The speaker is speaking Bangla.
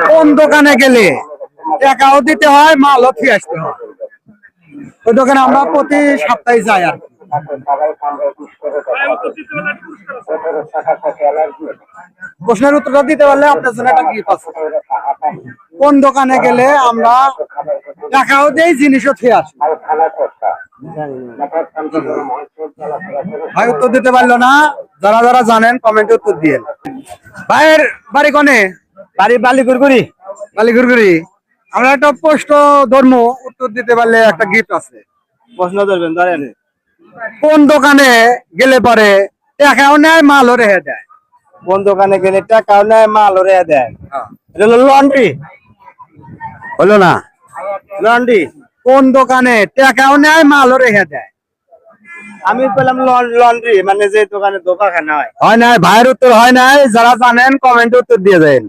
কোন দোকানে গেলে টাকাও দিতে হয়, মালও ফিরে আসতে হয়? ওই দোকানে আমরা প্রতি সপ্তাহে যাই আর কি। প্রশ্নের উত্তরটা দিতে পারলে আপনার জন্য একটা গিফট আছে। কোন দোকানে গেলে আমরা টাকাও দেই, জিনিসও ফিরে আসি? ভাই উত্তর দিতে পারলো না। যারা যারা জানেন কমেন্টে উত্তর দিয়েন। ভাইয়ের বাড়ি কোনে? বাড়ি বালিগুড়গুড়ি। বালিগুড়গুড়ি। আমরা একটা প্রশ্ন ধর্ম, উত্তর দিতে পারলে একটা গিফট আছে। প্রশ্ন ধরবেন, ধরেন। কোন দোকানে গেলে পরে টাকাও নেয়, মালও রেখে দেয়? কোন দোকানে গেলে টাকাও নেয়, মালও রেখে দেয়? এটা হলো লন্ড্রি। হলো না। লন্ড্রি। কোন দোকানে টাকাও নেয়, মালও রেখে দেয়? আমি বললাম লন্ড্রি, মানে যে দোকানে দোকানখানা হয়। হয় নাই, ভাইয়ের উত্তর হয় নাই। যারা জানেন কমেন্টে উত্তর দিয়ে দেন।